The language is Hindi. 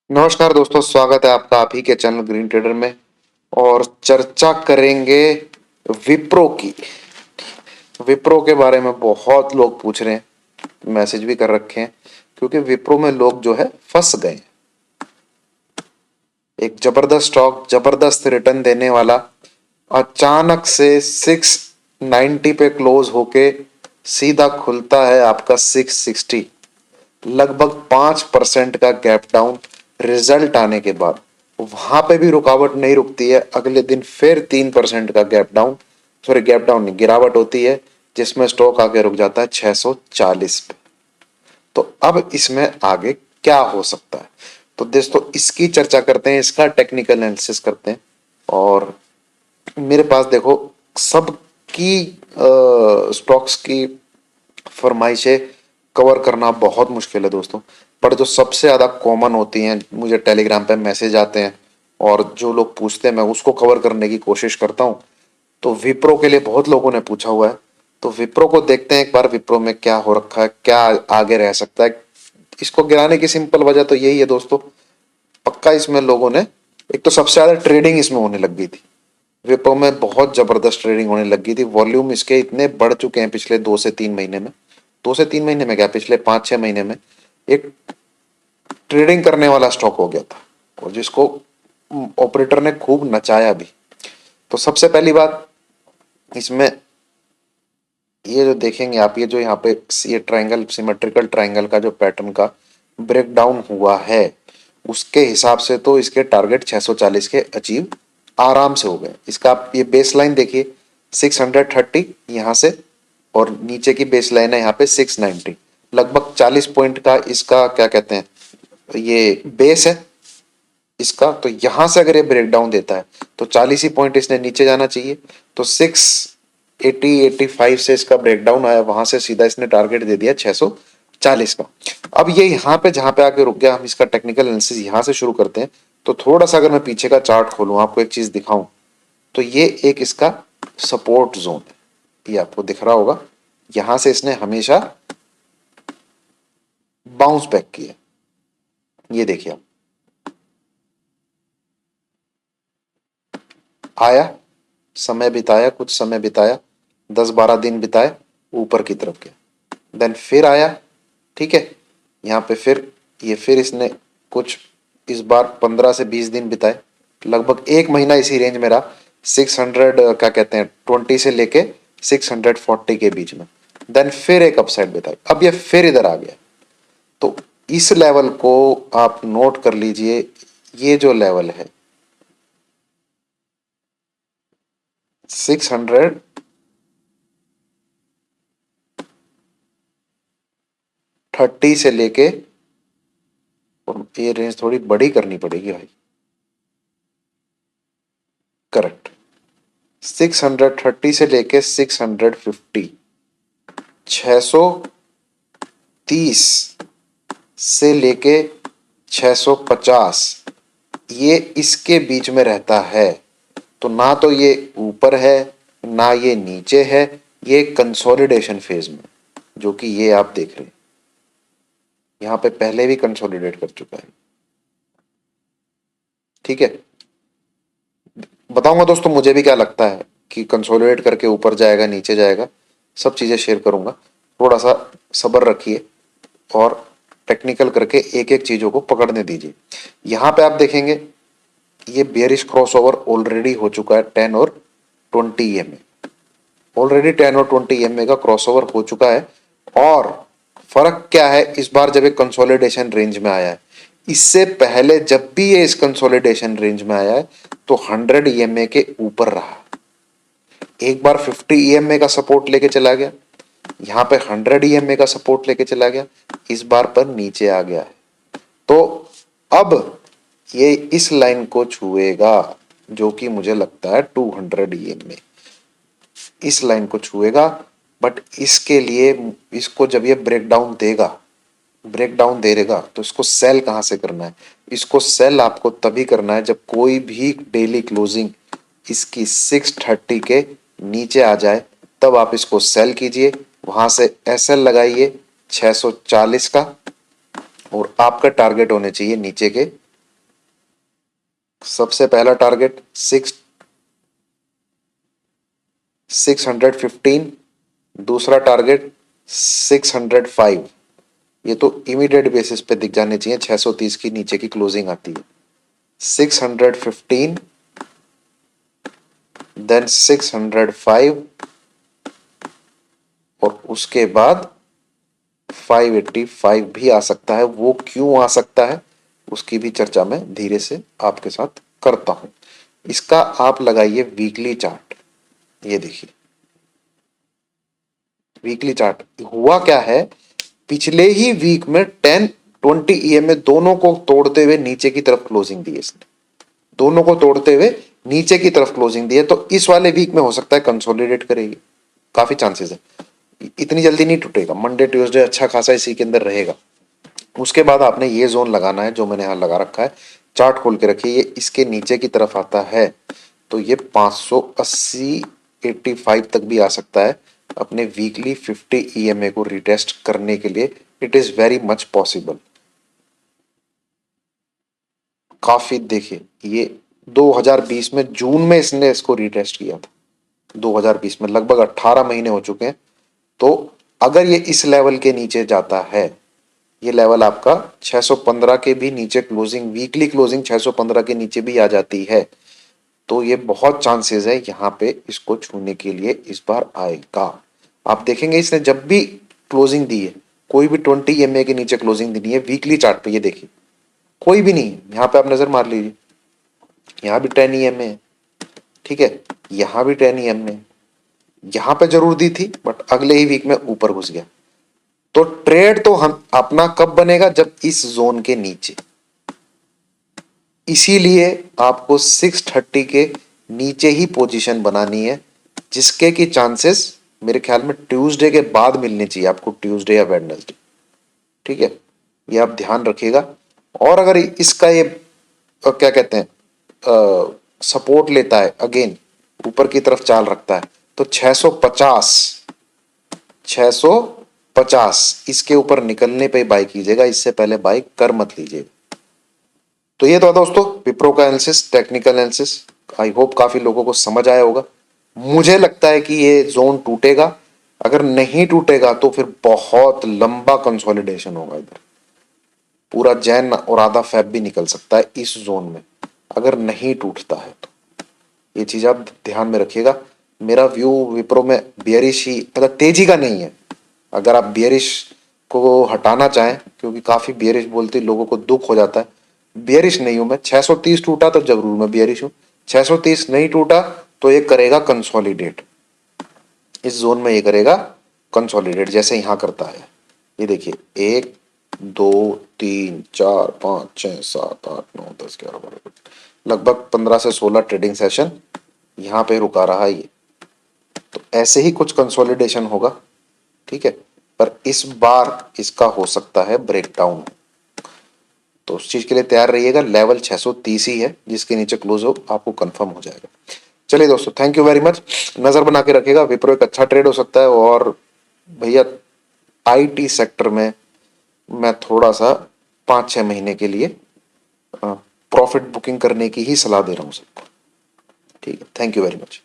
नमस्कार दोस्तों, स्वागत है आपका आप ही के चैनल ग्रीन ट्रेडर में। और चर्चा करेंगे विप्रो की। विप्रो के बारे में बहुत लोग पूछ रहे हैं, मैसेज भी कर रखे हैं, क्योंकि विप्रो में लोग जो है फंस गए हैं। एक जबरदस्त स्टॉक, जबरदस्त रिटर्न देने वाला, अचानक से 690 पे क्लोज होके सीधा खुलता है आपका 660, लगभग 5% का गैप डाउन। रिजल्ट आने के बाद वहां पे भी रुकावट नहीं रुकती है, अगले दिन फिर 3% का gap down, sorry gap down नहीं, गिरावट होती है, जिसमें स्टॉक आगे रुक जाता है 640 पे। तो अब इसमें आगे क्या हो सकता है, तो दोस्तों इसकी चर्चा करते हैं, इसका टेक्निकल एनालिसिस करते हैं। और मेरे पास देखो, सबकी स्टॉक्स की फरमाइशें कवर करना बहुत मुश्किल है दोस्तों, पर जो सबसे ज़्यादा कॉमन होती हैं, मुझे टेलीग्राम पे मैसेज आते हैं और जो लोग पूछते हैं मैं उसको कवर करने की कोशिश करता हूँ। तो विप्रो के लिए बहुत लोगों ने पूछा हुआ है, तो विप्रो को देखते हैं एक बार, विप्रो में क्या हो रखा है, क्या आगे रह सकता है। इसको गिराने की सिंपल वजह तो यही है दोस्तों, पक्का इसमें लोगों ने, एक तो सबसे ज्यादा ट्रेडिंग इसमें होने लग गई थी। विप्रो में बहुत जबरदस्त ट्रेडिंग होने लगी थी, वॉल्यूम इसके इतने बढ़ चुके हैं पिछले 2 से 3 महीने में, 2 से 3 महीने में क्या, पिछले 5 6 महीने में एक ट्रेडिंग करने वाला स्टॉक हो गया था, और जिसको ऑपरेटर ने खूब नचाया भी। तो सबसे पहली बात इसमें, ये जो देखेंगे आप, ये जो यहाँ पे ये ट्रायंगल, सिमेट्रिकल ट्रायंगल का जो पैटर्न का ब्रेक डाउन हुआ है, उसके हिसाब से तो इसके टारगेट 640 के अचीव आराम से हो गए। इसका आप ये बेस लाइन देखिए 630 यहाँ से, और नीचे की बेस लाइन है यहाँ पे 690, लगभग 40 पॉइंट का इसका क्या कहते हैं, ये बेस है इसका। तो यहां से अगर ये ब्रेक डाउन देता है तो 40 ही पॉइंट इसने नीचे जाना चाहिए। तो 680-85 से इसका ब्रेक डाउन आया, वहां से सीधा इसने टारगेट दे दिया 640 का। अब ये यहाँ पे जहां पे आके रुक गया, हम इसका टेक्निकल एनालिसिस यहाँ से शुरू करते हैं। तो थोड़ा सा अगर मैं पीछे का चार्ट खोलूं, आपको एक चीज दिखाऊं, तो ये एक इसका सपोर्ट जोन है, ये आपको दिख रहा होगा। यहां से इसने हमेशा बाउंस बैक किया, ये देखिए आप, आया, समय बिताया, कुछ समय बिताया, 10 12 दिन बिताए, ऊपर की तरफ गया, देन फिर आया, ठीक है, यहाँ पे फिर ये फिर इसने कुछ इस बार 15 से 20 दिन बिताए, लगभग एक महीना इसी रेंज में रहा, 600 क्या कहते हैं 20 से लेके 640 के बीच में। देन फिर एक अपसाइड बिताई, अब ये फिर इधर आ गया। तो इस लेवल को आप नोट कर लीजिए, ये जो लेवल है 630 से लेके, और ये रेंज थोड़ी बड़ी करनी पड़ेगी भाई, करेक्ट, 630 से लेके 650, 630 से लेके 650, ये इसके बीच में रहता है। तो ना तो ये ऊपर है ना ये नीचे है, ये कंसोलिडेशन फेज में, जो कि ये आप देख रहे हैं यहां पे पहले भी कंसोलिडेट कर चुका है, ठीक है। बताऊंगा दोस्तों मुझे भी क्या लगता है कि कंसोलिडेट करके ऊपर जाएगा नीचे जाएगा, सब चीजें शेयर करूंगा। थोड़ा सा सब्र रखिए और टेक्निकल करके एक एक चीजों को पकड़ने दीजिए। यहां पे आप देखेंगे ये बेयरिश क्रॉसओवर ऑलरेडी हो चुका है 10 और 20 ईएमए, ऑलरेडी 10 और 20 ईएमए का क्रॉसओवर हो चुका है। और फर्क क्या है, इस बार जब एक कंसोलिडेशन रेंज में आया है, इससे पहले जब भी ये इस कंसोलिडेशन रेंज में आया है तो 100 ईएमए के ऊपर रहा, एक बार 50 ईएमए का सपोर्ट लेके चला गया, यहां पे 100 ईएमए का सपोर्ट लेके चला गया, इस बार पर नीचे आ गया है। तो अब ये इस लाइन को छुएगा, जो कि मुझे लगता है 200 ईएमए, इस लाइन को छुएगा। बट इसके लिए इसको जब ये ब्रेक डाउन देगा, ब्रेक डाउन दे देगा, तो इसको सेल कहां से करना है, इसको सेल आपको तभी करना है जब कोई भी डेली क्लोजिंग इसकी 630 के नीचे आ जाए, तब आप इसको सेल कीजिए, वहां से एसएल लगाइए 640 का, और आपका टारगेट होने चाहिए नीचे के सबसे पहला टारगेट 615, दूसरा टारगेट 605। ये तो इमीडिएट बेसिस पे दिख जाने चाहिए, 630 की नीचे की क्लोजिंग आती है। 615, देन 605 और उसके बाद 585 भी आ सकता है। वो क्यों आ सकता है उसकी भी चर्चा मैं धीरे से आपके साथ करता हूं। इसका आप लगाइए वीकली चार्ट। ये देखिए वीकली चार्ट हुआ क्या है, पिछले ही वीक में 10-20 ईएमए दोनों को तोड़ते हुए नीचे की तरफ क्लोजिंग दी है इसने, दोनों को तोड़ते हुए नीचे की तरफ क्लोजिंग दी है। तो इस वाले वीक में हो सकता है कंसोलिडेट करेगी, काफी चांसेस है। इतनी जल्दी नहीं टूटेगा, मंडे ट्यूसडे अच्छा खासा इसी के अंदर रहेगा। उसके बाद आपने ये जोन लगाना है जो मैंने यहां लगा रखा है, चार्ट खोल के रखिए। ये इसके नीचे की तरफ आता है तो ये 580 85 तक भी आ सकता है अपने वीकली 50 ईएमए को रिटेस्ट करने के लिए। It is very much possible. काफी देखिए ये 2020 में जून में इसने इसको रिटेस्ट किया था, 2020 में लगभग 18 महीने हो चुके हैं। तो अगर ये इस लेवल के नीचे जाता है, ये लेवल आपका 615 के भी नीचे क्लोजिंग, वीकली क्लोजिंग 615 के नीचे भी आ जाती है, तो ये बहुत चांसेस है यहाँ पे इसको छूने के लिए इस बार आएगा। आप देखेंगे इसने जब भी क्लोजिंग दी है, कोई भी 20 एमए के नीचे क्लोजिंग दी नहीं है वीकली चार्ट पे, ये देखिए कोई भी नहीं है। यहाँ पे आप नजर मार लीजिए, यहाँ भी 10 ईएमए है, ठीक है, यहाँ भी 10 ईएमए है। यहाँ पे जरूर दी थी बट अगले ही वीक में ऊपर घुस गया। तो ट्रेड तो हम अपना कब बनेगा, जब इस जोन के नीचे। इसीलिए आपको 630 के नीचे ही पोजीशन बनानी है, जिसके की चांसेस मेरे ख्याल में ट्यूसडे के बाद मिलने चाहिए आपको, ट्यूसडे या वेडनेसडे, ठीक है, ये आप ध्यान रखिएगा। और अगर इसका ये क्या कहते हैं सपोर्ट लेता है, अगेन ऊपर की तरफ चाल रखता है, तो 650 650 इसके ऊपर निकलने पे बाई कीजिएगा, इससे पहले बाई कर मत लीजिएगा। तो ये तो दोस्तों विप्रो का analysis, technical analysis. I hope काफी लोगों को समझ आया होगा। मुझे लगता है कि ये जोन टूटेगा, अगर नहीं टूटेगा तो फिर बहुत लंबा कंसोलिडेशन होगा इधर, पूरा जैन और आधा फैब भी निकल सकता है इस जोन में अगर नहीं टूटता है तो। ये चीज आप ध्यान में रखिएगा। मेरा व्यू विप्रो में बियरिश ही, मतलब तेजी का नहीं है। अगर आप बियरिश को हटाना चाहें, क्योंकि काफी बियरिश बोलते लोगों को दुख हो जाता है, बियरिश नहीं हूं मैं। 630 टूटा तो जरूर मैं बियरिश हूं, 630 नहीं टूटा तो ये करेगा कंसोलिडेट, इस जोन में ये करेगा कंसोलिडेट जैसे यहां करता है। ये देखिए 1 2 3 4 5 6 7 8 9 10 11 12, लगभग 15 से 16 ट्रेडिंग सेशन यहाँ पे रुका रहा है ये। तो ऐसे ही कुछ कंसोलिडेशन होगा, ठीक है, पर इस बार इसका हो सकता है ब्रेकडाउन। तो उस चीज के लिए तैयार रहिएगा। लेवल 630 ही है, जिसके नीचे क्लोज हो आपको कंफर्म हो जाएगा। चलिए दोस्तों, थैंक यू वेरी मच। नजर बना के रखिएगा, विप्रो एक अच्छा ट्रेड हो सकता है। और भैया आईटी सेक्टर में मैं थोड़ा सा 5-6 महीने के लिए प्रॉफिट बुकिंग करने की ही सलाह दे रहा हूं सबको। ठीक है, थैंक यू वेरी मच।